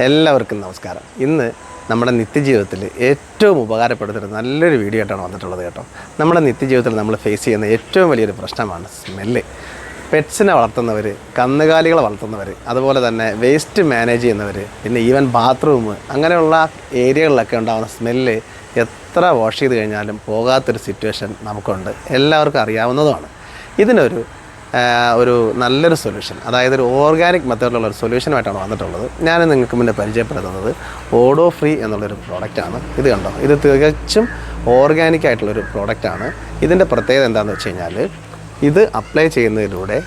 എല്ലാവർക്കും നമസ്കാരം. ഇന്ന് നമ്മുടെ നിത്യജീവിതത്തിൽ ഏറ്റവും ഉപകാരപ്പെടുന്ന നല്ലൊരു വീഡിയോ ആയിട്ടാണ് വന്നിട്ടുള്ളത് കേട്ടോ. നമ്മുടെ നിത്യജീവിതത്തിൽ നമ്മൾ ഫേസ് ചെയ്യുന്ന ഏറ്റവും വലിയൊരു പ്രശ്നമാണ് സ്മെല്ല്. പെറ്റ്സിനെ വളർത്തുന്നവർ, കന്നുകാലികളെ വളർത്തുന്നവർ, അതുപോലെ തന്നെ വേസ്റ്റ് മാനേജ് ചെയ്യുന്നവർ, പിന്നെ ഈവൻ ബാത്റൂം അങ്ങനെയുള്ള ഏരിയകളിലൊക്കെ ഉണ്ടാകുന്ന സ്മെല്ല് എത്ര വാഷ് ചെയ്ത് കഴിഞ്ഞാലും പോകാത്തൊരു സിറ്റുവേഷൻ നമുക്കുണ്ട്. എല്ലാവർക്കും അറിയാവുന്നതുമാണ്. ഇതിനൊരു നല്ലൊരു സൊല്യൂഷൻ, അതായത് ഒരു ഓർഗാനിക് മെത്തേഡിലുള്ള ഒരു സൊല്യൂഷനുമായിട്ടാണ് വന്നിട്ടുള്ളത്. ഞാൻ നിങ്ങൾക്ക് മുന്നേ പരിചയപ്പെടുത്തുന്നത് ഓഡോ ഫ്രീ എന്നുള്ളൊരു പ്രോഡക്റ്റാണ്. ഇത് കണ്ടോ, ഇത് തികച്ചും ഓർഗാനിക് ആയിട്ടുള്ളൊരു പ്രോഡക്റ്റാണ്. ഇതിൻ്റെ പ്രത്യേകത എന്താണെന്ന് വെച്ച് കഴിഞ്ഞാൽ, ഇത് അപ്ലൈ ചെയ്യുന്നതിലൂടെ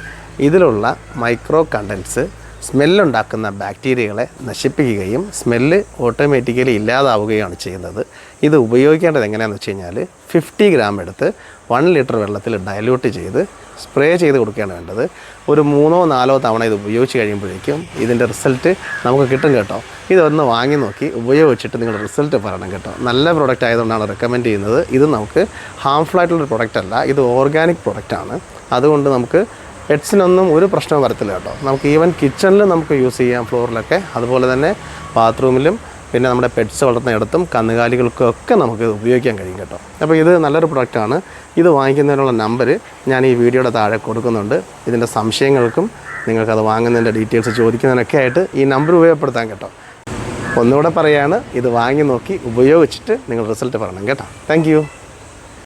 ഇതിലുള്ള മൈക്രോ കണ്ടൻസ് സ്മെല്ലുണ്ടാക്കുന്ന ബാക്ടീരിയകളെ നശിപ്പിക്കുകയും സ്മെല്ല് ഓട്ടോമാറ്റിക്കലി ഇല്ലാതാവുകയാണ് ചെയ്യുന്നത്. ഇത് ഉപയോഗിക്കേണ്ടത് എങ്ങനെയാണെന്ന് വെച്ച് കഴിഞ്ഞാൽ, 50 ഗ്രാം എടുത്ത് 1 ലിറ്റർ വെള്ളത്തിൽ ഡയല്യൂട്ട് ചെയ്ത് സ്പ്രേ ചെയ്ത് കൊടുക്കുകയാണ് വേണ്ടത്. ഒരു 3-4 തവണ ഇത് ഉപയോഗിച്ച് കഴിയുമ്പോഴേക്കും ഇതിൻ്റെ റിസൾട്ട് നമുക്ക് കിട്ടും കേട്ടോ. ഇതൊന്ന് വാങ്ങി നോക്കി ഉപയോഗിച്ചിട്ട് നിങ്ങൾ റിസൾട്ട് പറയണം കേട്ടോ. നല്ല പ്രോഡക്റ്റ് ആയതുകൊണ്ടാണ് റെക്കമെൻഡ് ചെയ്യുന്നത്. ഇത് നമുക്ക് ഹാംഫുൾ ആയിട്ടുള്ളൊരു പ്രോഡക്റ്റ് അല്ല, ഇത് ഓർഗാനിക് പ്രോഡക്റ്റാണ്. അതുകൊണ്ട് നമുക്ക് പെറ്റ്സിനൊന്നും ഒരു പ്രശ്നവും വരത്തില്ല കേട്ടോ. നമുക്ക് ഈവൻ കിച്ചണിലും നമുക്ക് യൂസ് ചെയ്യാം, ഫ്ലോറിലൊക്കെ, അതുപോലെ തന്നെ ബാത്റൂമിലും, പിന്നെ നമ്മുടെ പെറ്റ്സ് വളർത്തുന്നിടത്തും കന്നുകാലികൾക്കൊക്കെ നമുക്ക് ഉപയോഗിക്കാൻ കഴിയും കേട്ടോ. അപ്പോൾ ഇത് നല്ലൊരു പ്രൊഡക്റ്റാണ്. ഇത് വാങ്ങിക്കുന്നതിനുള്ള നമ്പർ ഞാൻ ഈ വീഡിയോയുടെ താഴെ കൊടുക്കുന്നുണ്ട്. ഇതിൻ്റെ സംശയങ്ങൾക്കും നിങ്ങൾക്കത് വാങ്ങുന്നതിൻ്റെ ഡീറ്റെയിൽസ് ചോദിക്കുന്നതിനൊക്കെ ആയിട്ട് ഈ നമ്പർ ഉപയോഗപ്പെടുത്താൻ കേട്ടോ. ഒന്നുകൂടെ പറയുകയാണ്, ഇത് വാങ്ങി നോക്കി ഉപയോഗിച്ചിട്ട് നിങ്ങൾ റിസൾട്ട് പറയണം കേട്ടോ. താങ്ക്